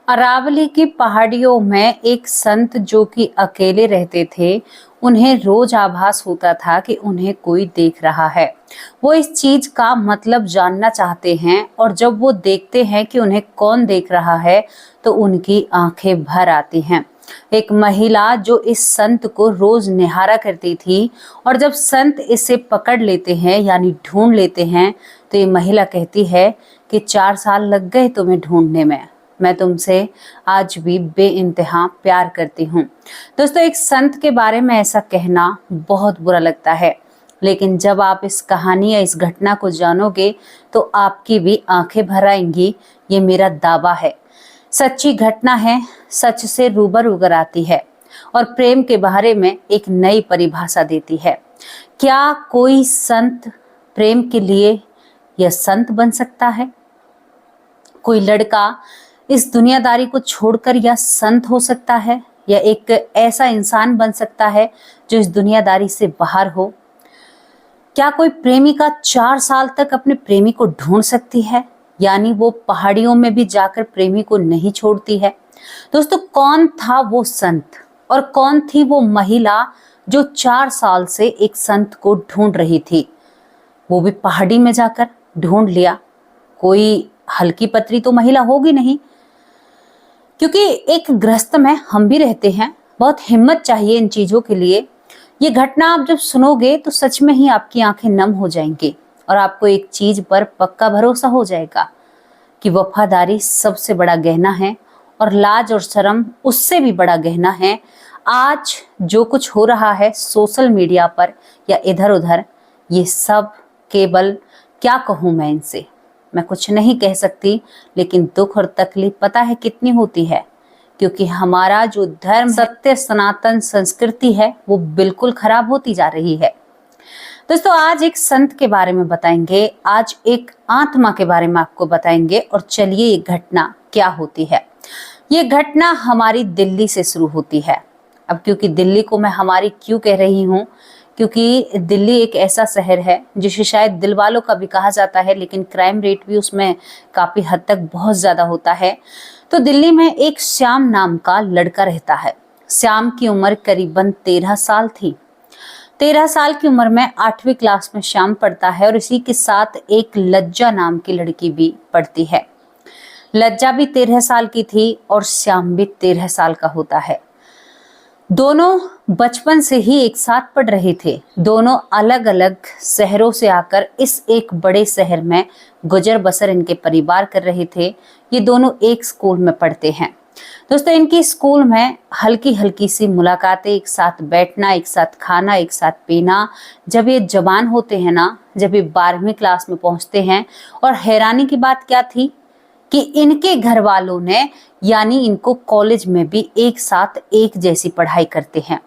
अरावली की पहाड़ियों में एक संत जो कि अकेले रहते थे, उन्हें रोज आभास होता था कि उन्हें कोई देख रहा है। वो इस चीज का मतलब जानना चाहते हैं और जब वो देखते हैं कि उन्हें कौन देख रहा है तो उनकी आंखें भर आती हैं। एक महिला जो इस संत को रोज निहारा करती थी और जब संत इसे पकड़ लेते हैं यानी ढूंढ लेते हैं तो ये महिला कहती है कि 4 साल लग गए तुम्हें ढूंढने में, मैं तुमसे आज भी बेइंतहा प्यार करती हूँ। दोस्तों, एक संत के बारे में ऐसा कहना बहुत बुरा लगता है, लेकिन जब आप इस कहानी या इस घटना को जानोगे तो आपकी भी आंखें भर आएंगी। ये मेरा दावा है। सच्ची घटना है, सच से रूबरू कराती है और प्रेम के बारे में एक नई परिभाषा देती है। क्या कोई संत प्रेम के लिए यह संत बन सकता है? कोई लड़का इस दुनियादारी को छोड़कर या संत हो सकता है, या एक ऐसा इंसान बन सकता है जो इस दुनियादारी से बाहर हो? क्या कोई प्रेमिका 4 साल तक अपने प्रेमी को ढूंढ सकती है, यानी वो पहाड़ियों में भी जाकर प्रेमी को नहीं छोड़ती है? दोस्तों, कौन था वो संत और कौन थी वो महिला जो 4 साल से एक संत को ढूंढ रही थी? वो भी पहाड़ी में जाकर ढूंढ लिया। कोई हल्की पतरी तो महिला होगी नहीं, क्योंकि एक गृहस्थ में हम भी रहते हैं। बहुत हिम्मत चाहिए इन चीजों के लिए। ये घटना आप जब सुनोगे तो सच में ही आपकी आंखें नम हो जाएंगी और आपको एक चीज पर पक्का भरोसा हो जाएगा कि वफादारी सबसे बड़ा गहना है और लाज और शर्म उससे भी बड़ा गहना है। आज जो कुछ हो रहा है सोशल मीडिया पर या इधर उधर, ये सब केवल, क्या कहूँ मैं इनसे, मैं कुछ नहीं कह सकती, लेकिन दुख और तकलीफ पता है कितनी होती है, क्योंकि हमारा जो धर्म, सत्य, सनातन संस्कृति है वो बिल्कुल खराब होती जा रही है। दोस्तों, आज एक संत के बारे में बताएंगे, आज एक आत्मा के बारे में आपको बताएंगे। और चलिए ये घटना क्या होती है। ये घटना हमारी दिल्ली से शुरू होती है। अब क्योंकि दिल्ली को मैं हमारी क्यों कह रही हूँ, क्योंकि दिल्ली एक ऐसा शहर है जिसे शायद दिल वालों का भी कहा जाता है, लेकिन क्राइम रेट भी उसमें काफी हद तक बहुत ज्यादा होता है। तो दिल्ली में एक श्याम नाम का लड़का रहता है। श्याम की उम्र करीबन 13 साल थी। 13 साल की उम्र में 8वीं क्लास में श्याम पढ़ता है और इसी के साथ एक लज्जा नाम की लड़की भी पढ़ती है। लज्जा भी 13 साल की थी और श्याम भी 13 साल का होता है। दोनों बचपन से ही एक साथ पढ़ रहे थे। दोनों अलग अलग शहरों से आकर इस एक बड़े शहर में गुजर बसर इनके परिवार कर रहे थे। ये दोनों एक स्कूल में पढ़ते हैं। दोस्तों, इनकी स्कूल में हल्की हल्की सी मुलाकातें, एक साथ बैठना, एक साथ खाना, एक साथ पीना, जब ये जवान होते हैं ना, जब ये 12वीं क्लास में पहुंचते हैं। और हैरानी की बात क्या थी कि इनके घर वालों ने, यानी इनको कॉलेज में भी एक साथ एक जैसी पढ़ाई करते हैं।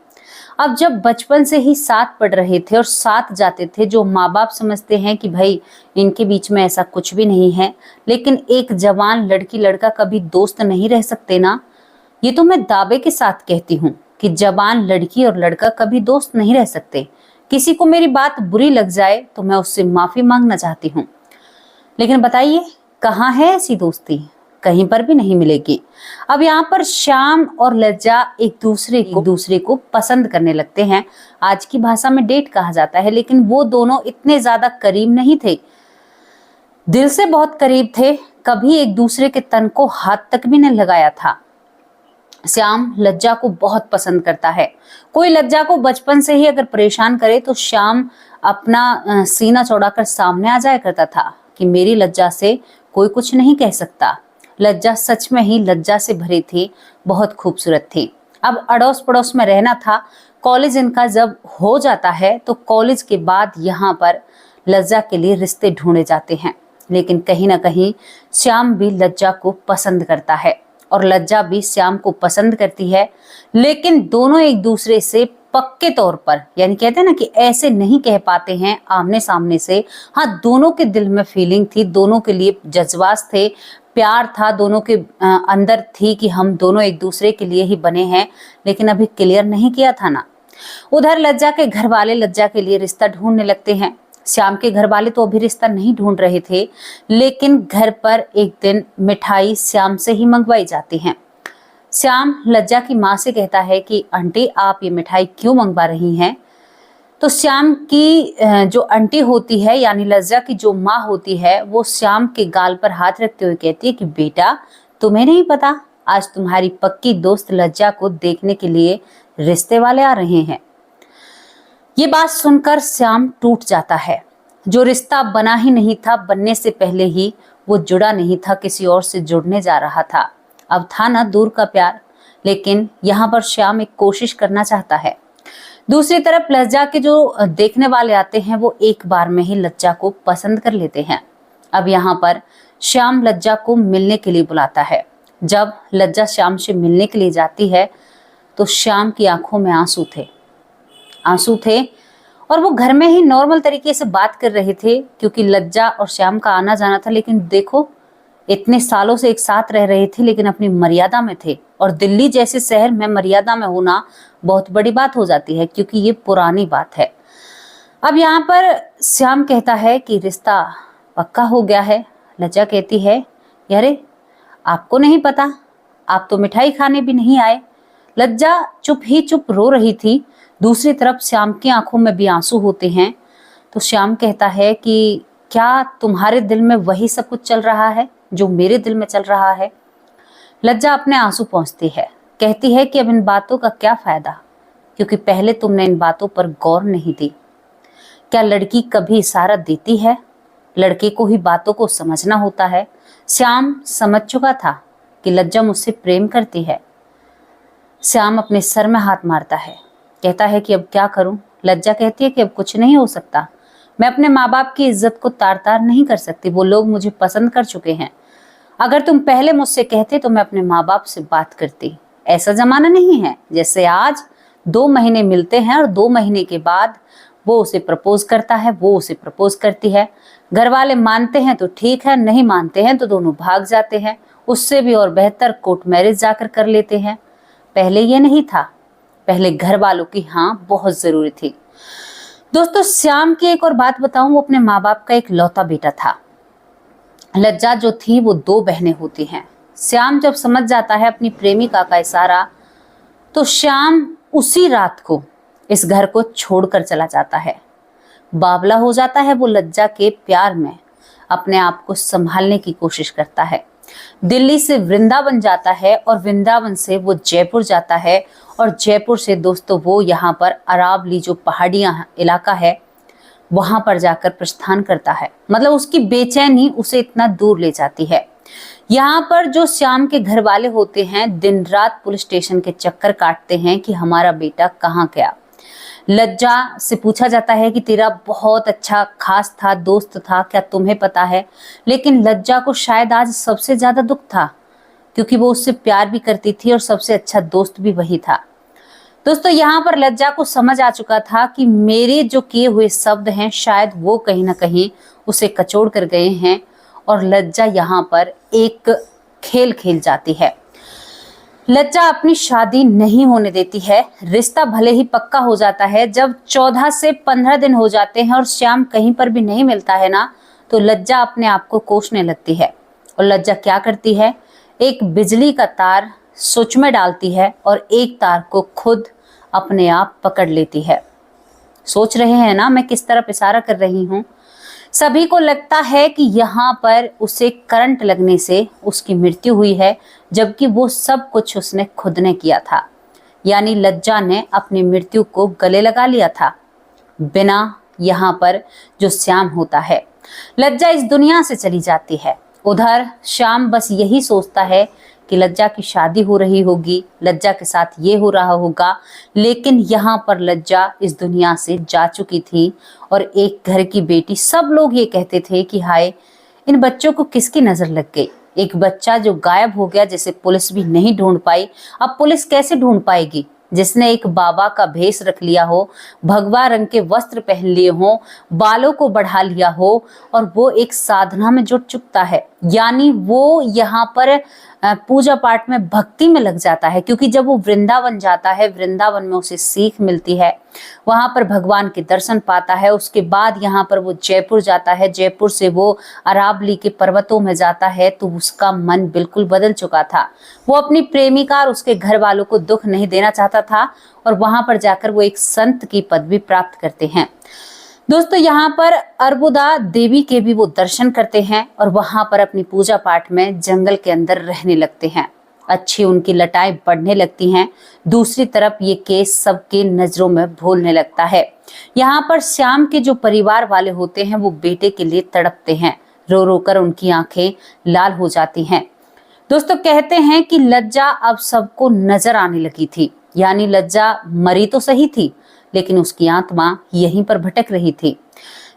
अब जब बचपन से ही साथ पढ़ रहे थे और साथ जाते थे, जो माँ बाप समझते हैं कि भाई इनके बीच में ऐसा कुछ भी नहीं है, लेकिन एक जवान लड़की लड़का कभी दोस्त नहीं रह सकते ना। ये तो मैं दावे के साथ कहती हूँ कि जवान लड़की और लड़का कभी दोस्त नहीं रह सकते। किसी को मेरी बात बुरी लग जाए तो मैं उससे माफी मांगना चाहती हूँ, लेकिन बताइए कहाँ है ऐसी दोस्ती? कहीं पर भी नहीं मिलेगी। अब यहाँ पर श्याम और लज्जा एक दूसरे को पसंद करने लगते हैं। आज की भाषा में डेट कहा जाता है, लेकिन वो दोनों इतने ज्यादा करीब नहीं थे, दिल से बहुत करीब थे। कभी एक दूसरे के तन को हाथ तक भी नहीं लगाया था। श्याम लज्जा को बहुत पसंद करता है। कोई लज्जा को बचपन से ही अगर परेशान करे तो श्याम अपना सीना चौड़ाकर सामने आ जाया करता था कि मेरी लज्जा से कोई कुछ नहीं कह सकता। लज्जा सच में ही लज्जा से भरी थी, बहुत खूबसूरत थी। अब अड़ोस पड़ोस में रहना था। कॉलेज इनका जब हो जाता है तो कॉलेज के बाद यहाँ पर लज्जा के लिए रिश्ते ढूंढे जाते हैं, लेकिन कहीं ना कहीं श्याम भी लज्जा को पसंद करता है और लज्जा भी श्याम को पसंद करती है, लेकिन दोनों एक दूसरे से पक्के तौर पर, यानी कहते हैं ना कि ऐसे नहीं कह पाते हैं आमने सामने से। हाँ, दोनों के दिल में फीलिंग थी, दोनों के लिए जज्बात थे, प्यार था दोनों के अंदर थी कि हम दोनों एक दूसरे के लिए ही बने हैं, लेकिन अभी क्लियर नहीं किया था ना। उधर लज्जा के घर वाले लज्जा के लिए रिश्ता ढूंढने लगते हैं श्याम के घर वाले तो अभी रिश्ता नहीं ढूंढ रहे थे, लेकिन घर पर एक दिन मिठाई श्याम से ही मंगवाई जाती है। श्याम लज्जा की माँ से कहता है कि आंटी आप ये मिठाई क्यों मंगवा रही हैं? तो श्याम की जो आंटी होती है यानी लज्जा की जो माँ होती है, वो श्याम के गाल पर हाथ रखते हुए कहती है कि बेटा तुम्हें नहीं पता, आज तुम्हारी पक्की दोस्त लज्जा को देखने के लिए रिश्ते वाले आ रहे हैं। ये बात सुनकर श्याम टूट जाता है। जो रिश्ता बना ही नहीं था, बनने से पहले ही वो जुड़ा नहीं था, किसी और से जुड़ने जा रहा था। अब था ना दूर का प्यार, लेकिन यहाँ पर श्याम एक कोशिश करना चाहता है। दूसरी तरफ लज्जा के जो देखने वाले आते हैं वो एक बार में ही लज्जा को पसंद कर लेते हैं। अब यहाँ पर श्याम लज्जा को मिलने के लिए बुलाता है। जब लज्जा श्याम से मिलने के लिए जाती है तो श्याम की आंखों में आंसू थे और वो घर में ही नॉर्मल तरीके से बात कर रहे थे, क्योंकि लज्जा और श्याम का आना जाना था। लेकिन देखो, इतने सालों से एक साथ रह रहे थे लेकिन अपनी मर्यादा में थे, और दिल्ली जैसे शहर में मर्यादा में होना बहुत बड़ी बात हो जाती है, क्योंकि ये पुरानी बात है। अब यहाँ पर श्याम कहता है कि रिश्ता पक्का हो गया है। लज्जा कहती है अरे आपको नहीं पता, आप तो मिठाई खाने भी नहीं आए। लज्जा चुप ही चुप रो रही थी। दूसरी तरफ श्याम की आंखों में भी आंसू होते हैं। तो श्याम कहता है कि क्या तुम्हारे दिल में वही सब कुछ चल रहा है जो मेरे दिल में चल रहा है? लज्जा अपने आंसू पोंछती है, कहती है कि अब इन बातों का क्या फायदा, क्योंकि पहले तुमने इन बातों पर गौर नहीं दी। क्या लड़की कभी इशारा देती है? लड़के को ही बातों को समझना होता है। श्याम समझ चुका था कि लज्जा मुझसे प्रेम करती है। श्याम अपने सर में हाथ मारता है, कहता है कि अब क्या करूं? लज्जा कहती है कि अब कुछ नहीं हो सकता, मैं अपने माँ बाप की इज्जत को तार तार नहीं कर सकती, वो लोग मुझे पसंद कर चुके हैं। अगर तुम पहले मुझसे कहते तो मैं अपने माँ बाप से बात करती। ऐसा जमाना नहीं है जैसे आज 2 महीने मिलते हैं और 2 महीने के बाद वो उसे प्रपोज करता है, वो उसे प्रपोज करती है। घर वाले मानते हैं तो ठीक है, नहीं मानते हैं तो दोनों भाग जाते हैं। उससे भी और बेहतर कोर्ट मैरिज जाकर कर लेते हैं। पहले ये नहीं था, पहले घर वालों की हाँ बहुत जरूरी थी। दोस्तों श्याम की एक और बात बताऊं, वो अपने माँ बाप का एक लौता बेटा था। लज्जा जो थी वो 2 बहनें होती हैं। श्याम जब समझ जाता है अपनी प्रेमिका का इशारा, तो श्याम उसी रात को इस घर को छोड़कर चला जाता है। बावला हो जाता है वो लज्जा के प्यार में, अपने आप को संभालने की कोशिश करता है। दिल्ली से वृंदावन जाता है और वृंदावन से वो जयपुर जाता है, और जयपुर से दोस्तों वो यहाँ पर अरावली जो पहाड़ियाँ इलाका है वहां पर जाकर प्रस्थान करता है। मतलब उसकी बेचैनी उसे इतना दूर ले जाती है। यहाँ पर जो श्याम के घर वाले होते हैं दिन रात पुलिस स्टेशन के चक्कर काटते हैं कि हमारा बेटा कहाँ गया। लज्जा से पूछा जाता है कि तेरा बहुत अच्छा खास था, दोस्त था, क्या तुम्हें पता है? लेकिन लज्जा को शायद आज सबसे ज्यादा दुख था, क्योंकि वो उससे प्यार भी करती थी और सबसे अच्छा दोस्त भी वही था। दोस्तों यहाँ पर लज्जा को समझ आ चुका था कि मेरे जो किए हुए शब्द हैं शायद वो कहीं ना कहीं उसे कचोड़ कर गए हैं, और लज्जा यहाँ पर एक खेल खेल जाती है। लज्जा अपनी शादी नहीं होने देती है। रिश्ता भले ही पक्का हो जाता है, जब 14 से 15 दिन हो जाते हैं और श्याम कहीं पर भी नहीं मिलता है ना, तो लज्जा अपने आप को कोसने लगती है। और लज्जा क्या करती है, एक बिजली का तार स्विच में डालती है और एक तार को खुद अपने आप पकड़ लेती है। सोच रहे हैं ना मैं किस तरफ इशारा कर रही हूँ? सभी को लगता है कि यहाँ पर उसे करंट लगने से उसकी मृत्यु हुई है, जबकि वो सब कुछ उसने खुद ने किया था। यानी लज्जा ने अपनी मृत्यु को गले लगा लिया था, बिना यहाँ पर जो श्याम होता है। लज्जा इस दुनिया से चली जाती है। उधर श्याम बस यही सोचता है कि लज्जा की शादी हो रही होगी, लज्जा के साथ ये हो रहा होगा, लेकिन यहाँ पर लज्जा इस दुनिया से जा चुकी थी। और एक घर की बेटी, सब लोग ये कहते थे कि हाय इन बच्चों को किसकी नजर लग गई। एक बच्चा जो गायब हो गया, जिसे पुलिस भी नहीं ढूंढ पाई। अब पुलिस कैसे ढूंढ पाएगी? जिसने एक बाबा का भेष रख लिया हो, भगवा रंग के वस्त्र पहन लिए हो, बालों को बढ़ा लिया हो, और वो एक साधना में जुट चुकता है। यानी वो यहाँ पर पूजा पाठ में, भक्ति में लग जाता है, क्योंकि जब वो वृंदावन जाता है, वृंदावन में उसे सीख मिलती है, वहां पर भगवान के दर्शन पाता है। उसके बाद यहाँ पर वो जयपुर जाता है, जयपुर से वो अरावली के पर्वतों में जाता है, तो उसका मन बिल्कुल बदल चुका था। वो अपनी प्रेमिका और उसके घर वालों को दुख नहीं देना चाहता था, और वहां पर जाकर वो एक संत की पदवी प्राप्त करते हैं। दोस्तों, यहाँ पर अर्बुदा देवी के भी वो दर्शन करते हैं और वहां पर अपनी पूजा पाठ में जंगल के अंदर रहने लगते हैं। अच्छी उनकी लटाएं बढ़ने लगती हैं। दूसरी तरफ ये केस सबके नजरों में भूलने लगता है। यहाँ पर श्याम के जो परिवार वाले होते हैं वो बेटे के लिए तड़पते हैं, रो रो कर उनकी आंखें लाल हो जाती हैं। दोस्तों, कहते हैं कि लज्जा अब सबको नजर आने लगी थी, यानी लज्जा मरी तो सही थी, लेकिन उसकी आत्मा यहीं पर भटक रही थी।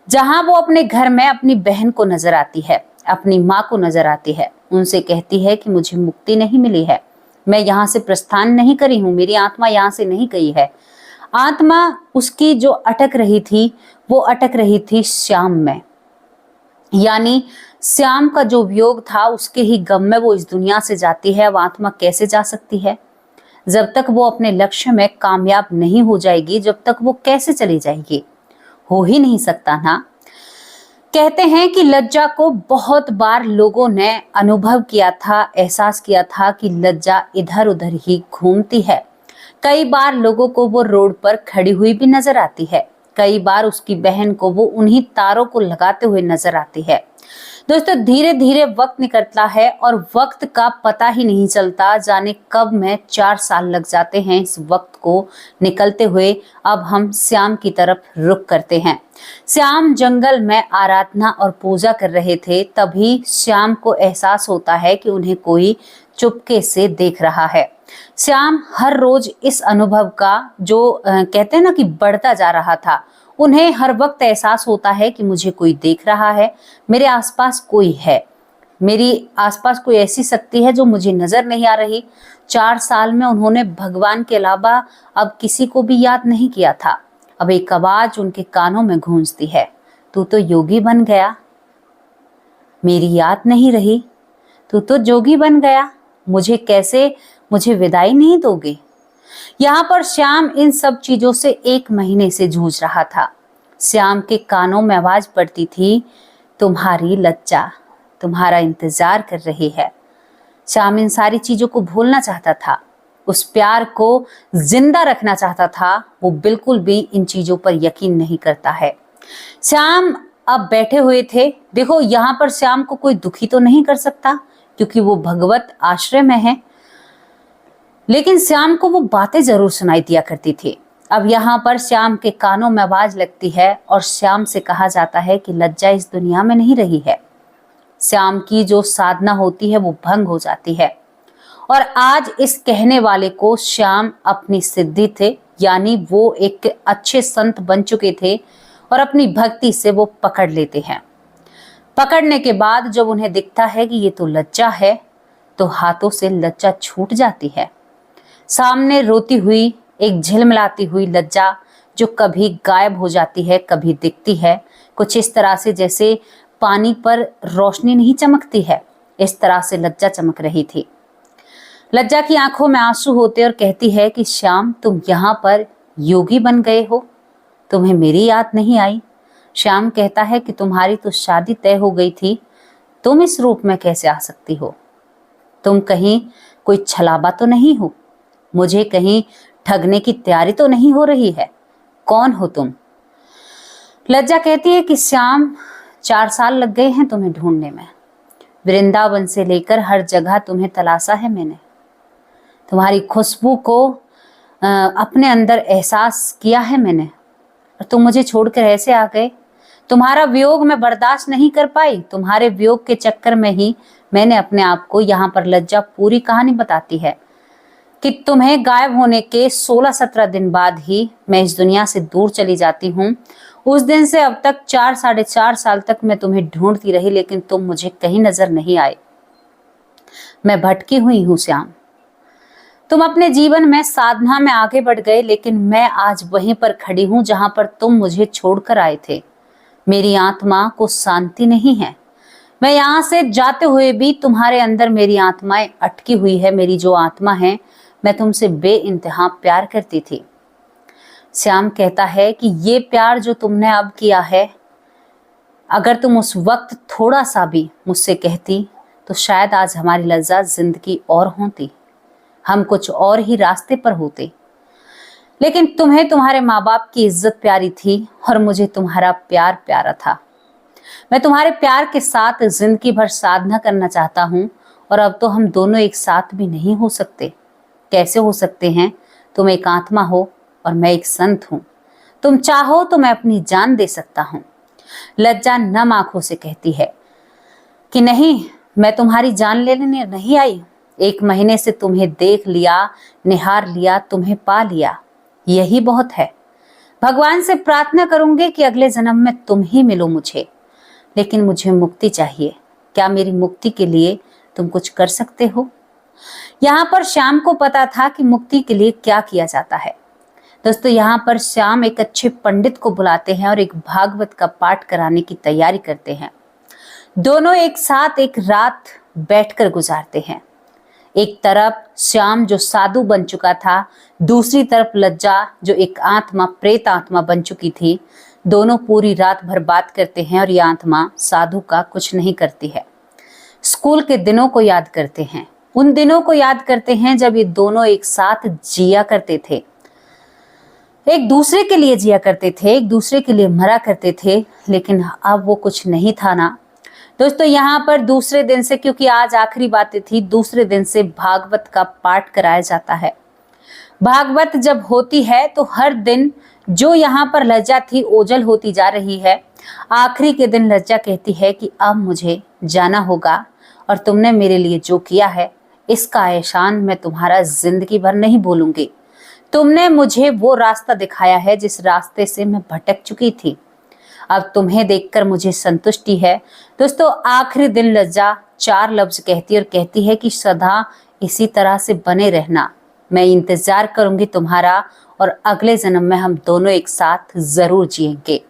जहां वो अपने घर में अपनी बहन को नजर आती है, अपनी माँ को नजर आती है, उनसे कहती है कि मुझे मुक्ति नहीं मिली है, मैं यहाँ से प्रस्थान नहीं करी हूँ, मेरी आत्मा यहाँ से नहीं गई है। आत्मा उसकी जो अटक रही थी, वो अटक रही थी श्याम में, यानी श्याम का जो वियोग था, उसके ही गम में वो इस दुनिया से जाती है। अब आत्मा कैसे जा सकती है? जब तक वो अपने लक्ष्य में कामयाब नहीं हो जाएगी, जब तक वो कैसे चली जाएगी? हो ही नहीं सकता ना। कहते हैं कि लज्जा को बहुत बार लोगों ने अनुभव किया था, एहसास किया था कि लज्जा इधर उधर ही घूमती है। कई बार लोगों को वो रोड पर खड़ी हुई भी नजर आती है, कई बार उसकी बहन को वो उन्हीं तारों को लगाते हुए नजर आती है। दोस्तों, धीरे धीरे वक्त निकलता है और वक्त का पता ही नहीं चलता, जाने कब में 4 साल लग जाते हैं इस वक्त को निकलते हुए। अब हम श्याम की तरफ रुख करते हैं। श्याम जंगल में आराधना और पूजा कर रहे थे, तभी श्याम को एहसास होता है कि उन्हें कोई चुपके से देख रहा है। श्याम हर रोज इस अनुभव का जो कहते हैं ना कि बढ़ता जा रहा था। उन्हें हर वक्त एहसास होता है कि मुझे कोई देख रहा है, मेरे आसपास कोई है, मेरी आसपास कोई ऐसी शक्ति है जो मुझे नजर नहीं आ रही। 4 साल में उन्होंने भगवान के अलावा अब किसी को भी याद नहीं किया था। अब एक आवाज उनके कानों में गूंजती है, तू तो योगी बन गया, मेरी याद नहीं रही, तू तो जोगी बन गया, मुझे विदाई नहीं दोगे? यहाँ पर श्याम इन सब चीजों से 1 महीने से जूझ रहा था। श्याम के कानों में आवाज पड़ती थी, तुम्हारी लज्जा तुम्हारा इंतजार कर रही है। श्याम इन सारी चीजों को भूलना चाहता था, उस प्यार को जिंदा रखना चाहता था। वो बिल्कुल भी इन चीजों पर यकीन नहीं करता है। श्याम अब बैठे हुए थे। देखो, यहाँ पर श्याम को कोई दुखी तो नहीं कर सकता, क्योंकि वो भगवत आश्रय में है, लेकिन श्याम को वो बातें जरूर सुनाई दिया करती थी। अब यहाँ पर श्याम के कानों में आवाज लगती है और श्याम से कहा जाता है कि लज्जा इस दुनिया में नहीं रही है। श्याम की जो साधना होती है वो भंग हो जाती है, और आज इस कहने वाले को श्याम अपनी सिद्धि थे, यानी वो एक अच्छे संत बन चुके थे, और अपनी भक्ति से वो पकड़ लेते हैं। पकड़ने के बाद जब उन्हें दिखता है कि ये तो लज्जा है, तो हाथों से लज्जा छूट जाती है। सामने रोती हुई, एक झिलमिलाती हुई लज्जा, जो कभी गायब हो जाती है, कभी दिखती है, कुछ इस तरह से जैसे पानी पर रोशनी नहीं चमकती है, इस तरह से लज्जा चमक रही थी। लज्जा की आंखों में आंसू होते और कहती है कि श्याम, तुम यहाँ पर योगी बन गए हो, तुम्हें मेरी याद नहीं आई? श्याम कहता है कि तुम्हारी तो शादी तय हो गई थी, तुम इस रूप में कैसे आ सकती हो? तुम कहीं कोई छलावा तो नहीं हो? मुझे कहीं ठगने की तैयारी तो नहीं हो रही है? कौन हो तुम? लज्जा कहती है कि श्याम, 4 साल लग गए हैं तुम्हें ढूंढने में, वृंदावन से लेकर हर जगह तुम्हें तलाशा है मैंने, तुम्हारी खुशबू को अपने अंदर एहसास किया है मैंने, और तुम मुझे छोड़कर ऐसे आ गए। तुम्हारा वियोग मैं बर्दाश्त नहीं कर पाई, तुम्हारे वियोग के चक्कर में ही मैंने अपने आप को, यहाँ पर लज्जा पूरी कहानी बताती है कि तुम्हें गायब होने के 16-17 दिन बाद ही मैं इस दुनिया से दूर चली जाती हूँ। उस दिन से अब तक 4-4.5 साल तक मैं तुम्हें ढूंढती रही, लेकिन तुम मुझे कहीं नजर नहीं आए। मैं भटकी हुई हूँ श्याम। तुम अपने जीवन में साधना में आगे बढ़ गए, लेकिन मैं आज वहीं पर खड़ी हूँ जहां पर तुम मुझे छोड़कर आए थे। मेरी आत्मा को शांति नहीं है। मैं यहाँ से जाते हुए भी तुम्हारे अंदर मेरी आत्माएं अटकी हुई है। मेरी जो आत्मा है, मैं तुमसे बेइंतहा प्यार करती थी। श्याम कहता है कि ये प्यार जो तुमने अब किया है, अगर तुम उस वक्त थोड़ा सा भी मुझसे कहती तो शायद आज हमारी लज्जा जिंदगी और होती, हम कुछ और ही रास्ते पर होते। लेकिन तुम्हें तुम्हारे माँ बाप की इज्जत प्यारी थी और मुझे तुम्हारा प्यार प्यारा था। मैं तुम्हारे प्यार के साथ जिंदगी भर साधना करना चाहता हूँ और अब तो हम दोनों एक साथ भी नहीं हो सकते। कैसे हो सकते हैं? तुम एक आत्मा हो और मैं एक संत हूँ। तुम चाहो तो मैं अपनी जान दे सकता हूँ। लज्जा नम आंखों से कहती है कि नहीं, मैं तुम्हारी जान लेने नहीं आई। 1 महीने से तुम्हें देख लिया, निहार लिया, तुम्हें पा लिया, यही बहुत है। भगवान से प्रार्थना करूंगी कि अगले जन्म में तुम ही मिलो मुझे, लेकिन मुझे मुक्ति चाहिए। क्या मेरी मुक्ति के लिए तुम कुछ कर सकते हो? यहाँ पर श्याम को पता था कि मुक्ति के लिए क्या किया जाता है। दोस्तों, यहाँ पर श्याम एक अच्छे पंडित को बुलाते हैं और एक भागवत का पाठ कराने की तैयारी करते हैं। दोनों एक साथ एक रात बैठकर गुजारते हैं। एक तरफ श्याम जो साधु बन चुका था, दूसरी तरफ लज्जा जो एक आत्मा, प्रेत आत्मा बन चुकी थी। दोनों पूरी रात भर बात करते हैं और ये आत्मा साधु का कुछ नहीं करती है। स्कूल के दिनों को याद करते हैं, उन दिनों को याद करते हैं जब ये दोनों एक साथ जिया करते थे, एक दूसरे के लिए जिया करते थे, एक दूसरे के लिए मरा करते थे। लेकिन अब वो कुछ नहीं था ना दोस्तों। यहाँ पर दूसरे दिन से, क्योंकि आज आखिरी बातें थी, दूसरे दिन से भागवत का पाठ कराया जाता है। भागवत जब होती है तो हर दिन जो यहाँ पर लज्जा थी ओझल होती जा रही है। आखिरी के दिन लज्जा कहती है कि अब मुझे जाना होगा और तुमने मेरे लिए जो किया है इसका एहसान मैं तुम्हारा जिंदगी भर नहीं भूलूंगी। तुमने मुझे वो रास्ता दिखाया है जिस रास्ते से मैं भटक चुकी थी। अब तुम्हें देखकर मुझे संतुष्टि है। दोस्तों, आखिरी दिन लज्जा 4 लफ्ज कहती है और कहती है कि सदा इसी तरह से बने रहना, मैं इंतजार करूंगी तुम्हारा और अगले जन्म में हम दोनों एक साथ जरूर जिएंगे।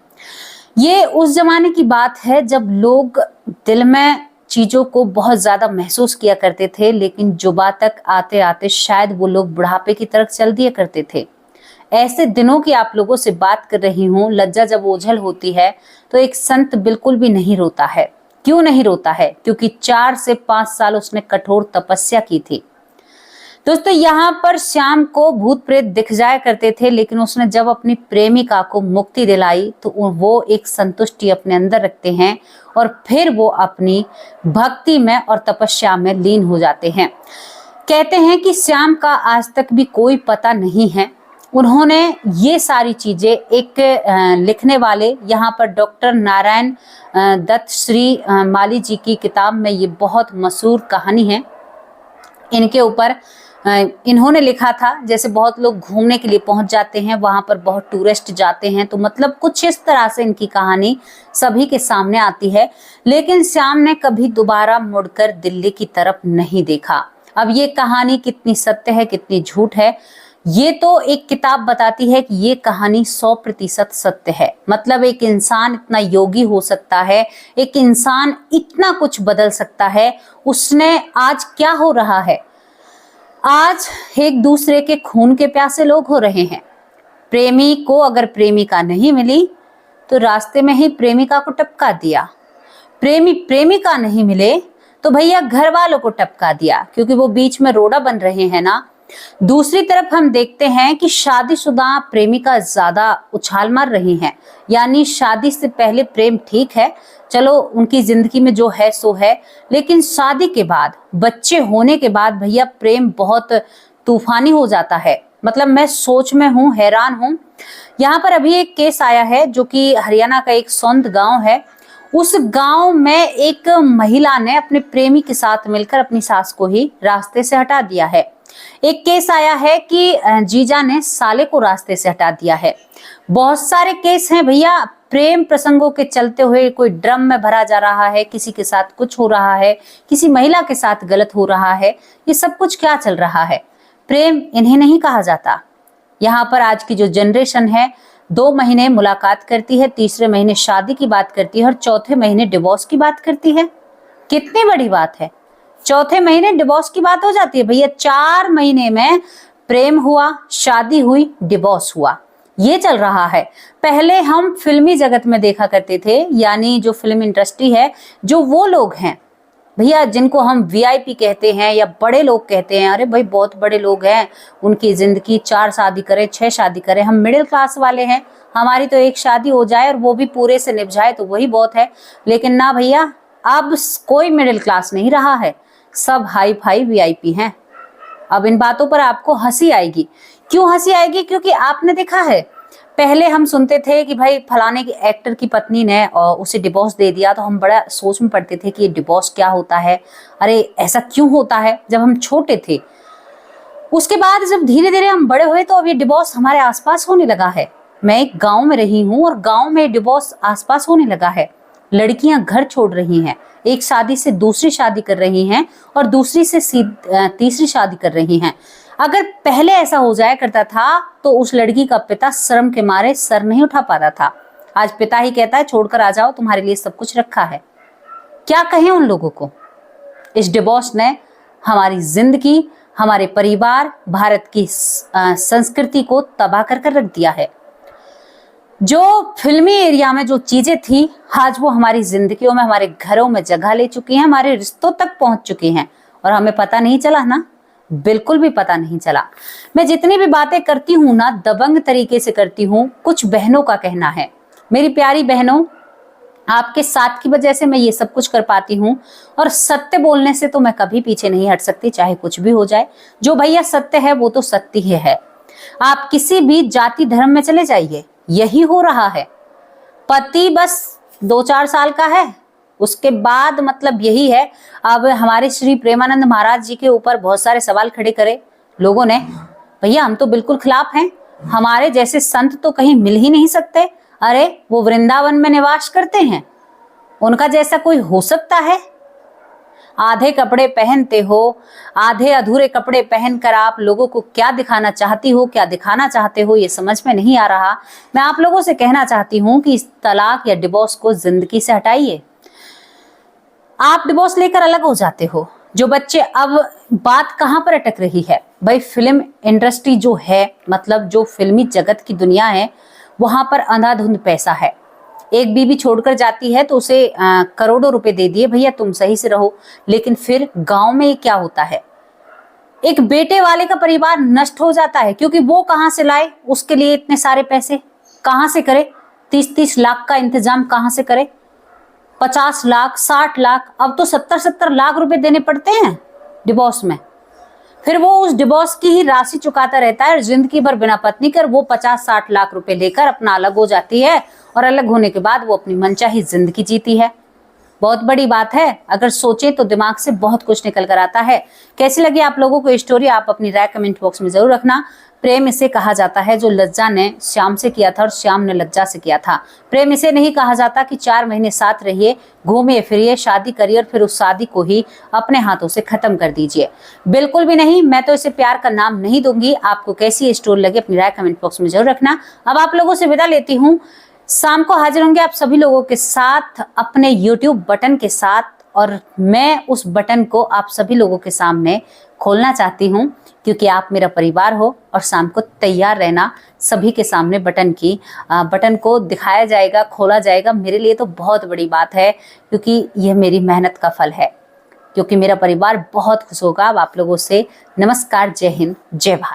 ये उस जमाने की बात है जब लोग दिल में चीजों को बहुत ज्यादा महसूस किया करते थे, लेकिन जुबा तक आते आते शायद वो लोग बुढ़ापे की तरफ चल दिया करते थे। ऐसे दिनों की आप लोगों से बात कर रही हूँ। लज्जा जब ओझल होती है तो एक संत बिल्कुल भी नहीं रोता है। क्यों नहीं रोता है? क्योंकि 4 से 5 साल उसने कठोर तपस्या की थी। दोस्तों, यहाँ पर श्याम को भूत प्रेत दिख जाया करते थे, लेकिन उसने जब अपनी प्रेमिका को मुक्ति दिलाई तो वो एक संतुष्टि अपने अंदर रखते हैं और फिर वो अपनी भक्ति में और तपस्या में लीन हो जाते हैं। कहते हैं कि श्याम का आज तक भी कोई पता नहीं है। उन्होंने ये सारी चीजें एक लिखने वाले, यहाँ पर डॉक्टर नारायण दत्त श्री माली जी की किताब में ये बहुत मशहूर कहानी है। इनके ऊपर इन्होंने लिखा था। जैसे बहुत लोग घूमने के लिए पहुंच जाते हैं, वहां पर बहुत टूरिस्ट जाते हैं, तो मतलब कुछ इस तरह से इनकी कहानी सभी के सामने आती है। लेकिन श्याम ने कभी दोबारा मुड़कर दिल्ली की तरफ नहीं देखा। अब ये कहानी कितनी सत्य है, कितनी झूठ है, ये तो एक किताब बताती है कि ये कहानी 100% सत्य है। मतलब एक इंसान इतना योगी हो सकता है, एक इंसान इतना कुछ बदल सकता है। उसने आज क्या हो रहा है, आज एक दूसरे के खून के प्यासे लोग हो रहे हैं। प्रेमी को अगर प्रेमिका नहीं मिली तो रास्ते में ही प्रेमिका को टपका दिया। प्रेमी प्रेमिका नहीं मिले तो भैया घर वालों को टपका दिया, क्योंकि वो बीच में रोड़ा बन रहे हैं ना। दूसरी तरफ हम देखते हैं कि शादीशुदा प्रेमिका ज्यादा उछाल मार रही हैं। यानी शादी से पहले प्रेम ठीक है, चलो उनकी जिंदगी में जो है सो है, लेकिन शादी के बाद, बच्चे होने के बाद भैया प्रेम बहुत तूफानी हो जाता है। मतलब मैं सोच में हूँ, हैरान हूँ। यहाँ पर अभी एक केस आया है जो कि हरियाणा का एक सौंद गांव है। उस गांव में एक महिला ने अपने प्रेमी के साथ मिलकर अपनी सास को ही रास्ते से हटा दिया है। एक केस आया है कि जीजा ने साले को रास्ते से हटा दिया है। बहुत सारे केस हैं भैया, प्रेम प्रसंगों के चलते हुए कोई ड्रम में भरा जा रहा है, किसी के साथ कुछ हो रहा है, किसी महिला के साथ गलत हो रहा है। ये सब कुछ क्या चल रहा है? प्रेम इन्हें नहीं कहा जाता। यहाँ पर आज की जो जनरेशन है 2 महीने मुलाकात करती है, तीसरे महीने शादी की बात करती है और चौथे महीने डिवोर्स की बात करती है। कितनी बड़ी बात है। चौथे महीने डिवोर्स की बात हो जाती है भैया। 4 महीने में प्रेम हुआ, शादी हुई, डिवोर्स हुआ, ये चल रहा है। पहले हम फिल्मी जगत में देखा करते थे, यानी जो फिल्म इंडस्ट्री है, जो वो लोग हैं भैया जिनको हम वीआईपी कहते हैं या बड़े लोग कहते हैं, अरे भाई बहुत बड़े लोग हैं, उनकी जिंदगी 4 शादी करे, 6 शादी करे, हम मिडिल क्लास वाले हैं, हमारी तो एक शादी हो जाए और वो भी पूरे से निभ जाए तो वही बहुत है। लेकिन ना भैया, अब कोई मिडिल क्लास नहीं रहा है, सब हाई फाई वीआईपी हैं। अब इन बातों पर आपको हंसी आएगी। क्यों हंसी आएगी? क्योंकि आपने देखा है, पहले हम सुनते थे कि भाई फलाने की एक्टर की पत्नी ने उसे डिवोर्स दे दिया, तो हम बड़ा सोच में पड़ते थे कि ये डिवोर्स क्या होता है, अरे ऐसा क्यों होता है, जब हम छोटे थे। उसके बाद जब धीरे धीरे हम बड़े हुए तो अब ये डिवोर्स हमारे आसपास होने लगा है। मैं एक गांव में रही हूँ और गांव में डिवोर्स आसपास होने लगा है। लड़कियां घर छोड़ रही हैं, एक शादी से दूसरी शादी कर रही हैं और दूसरी से तीसरी शादी कर रही हैं। अगर पहले ऐसा हो जाया करता था तो उस लड़की का पिता शर्म के मारे सर नहीं उठा पाता था। आज पिता ही कहता है छोड़कर आ जाओ, तुम्हारे लिए सब कुछ रखा है। क्या कहें उन लोगों को? इस डिवोर्स ने हमारी जिंदगी, हमारे परिवार, भारत की संस्कृति को तबाह कर रख दिया है। जो फिल्मी एरिया में जो चीजें थी, आज वो हमारी जिंदगियों में, हमारे घरों में जगह ले चुकी हैं, हमारे रिश्तों तक पहुंच चुकी हैं और हमें पता नहीं चला ना, बिल्कुल भी पता नहीं चला। मैं जितनी भी बातें करती हूँ ना, दबंग तरीके से करती हूँ। कुछ बहनों का कहना है, मेरी प्यारी बहनों, आपके साथ की वजह से मैं ये सब कुछ कर पाती हूँ और सत्य बोलने से तो मैं कभी पीछे नहीं हट सकती, चाहे कुछ भी हो जाए। जो भैया सत्य है वो तो सत्य ही है। आप किसी भी जाति धर्म में चले जाइए, यही हो रहा है। पति बस 2-4 साल का है, उसके बाद मतलब यही है। अब हमारे श्री प्रेमानंद महाराज जी के ऊपर बहुत सारे सवाल खड़े करे लोगों ने, भैया हम तो बिल्कुल खिलाफ हैं, हमारे जैसे संत तो कहीं मिल ही नहीं सकते। अरे वो वृंदावन में निवास करते हैं, उनका जैसा कोई हो सकता है? आधे कपड़े पहनते हो, आधे अधूरे कपड़े पहनकर आप लोगों को क्या दिखाना चाहती हो, क्या दिखाना चाहते हो, ये समझ में नहीं आ रहा। मैं आप लोगों से कहना चाहती हूँ कि इस तलाक या डिवोर्स को जिंदगी से हटाइए। आप डिवोर्स लेकर अलग हो जाते हो। जो बच्चे, अब बात कहाँ पर अटक रही है भाई? फिल्म इंडस्ट्री जो है, मतलब जो फिल्मी जगत की दुनिया है, वहां पर अंधाधुंध पैसा है। एक बीवी छोड़कर जाती है तो उसे करोड़ों रुपए दे दिए, भैया तुम सही से रहो। लेकिन फिर गांव में ये क्या होता है? एक बेटे वाले का परिवार नष्ट हो जाता है, क्योंकि वो कहां से लाए उसके लिए इतने सारे पैसे, कहां से करे? 30-30 लाख का इंतजाम कहां से करे? 50 लाख, 60 लाख, अब तो 70-70 लाख रुपए देने पड़ते हैं डिवोर्स में। फिर वो उस डिवोर्स की ही राशि चुकाता रहता है और जिंदगी भर बिना पत्नी कर वो 50-60 लाख रुपए लेकर अपना अलग हो जाती है और अलग होने के बाद वो अपनी मनचाही जिंदगी जीती है। बहुत बड़ी बात है, अगर सोचे तो दिमाग से बहुत कुछ निकल कर आता है। कैसी लगी आप लोगों को स्टोरी? आप अपनी राय कमेंट बॉक्स में जरूर रखना। प्रेम इसे कहा जाता है जो लज्जा ने श्याम से किया था और श्याम ने लज्जा से किया था। प्रेम इसे नहीं कहा जाता कि 4 महीने साथ रहिए, घूमिए फिरिए, शादी करिए और फिर उस शादी को ही अपने हाथों से खत्म कर दीजिए। बिल्कुल भी नहीं, मैं तो इसे प्यार का नाम नहीं दूंगी। आपको कैसी स्टोरी लगी अपनी राय कमेंट बॉक्स में जरूर रखना। अब आप लोगों से विदा लेती हूँ, शाम को हाजिर होंगे आप सभी लोगों के साथ अपने YouTube बटन के साथ, और मैं उस बटन को आप सभी लोगों के सामने खोलना चाहती हूँ क्योंकि आप मेरा परिवार हो और शाम को तैयार रहना। सभी के सामने बटन को दिखाया जाएगा, खोला जाएगा। मेरे लिए तो बहुत बड़ी बात है क्योंकि यह मेरी मेहनत का फल है, क्योंकि मेरा परिवार बहुत खुश होगा। अब आप लोगों से नमस्कार, जय हिंद, जय भारत।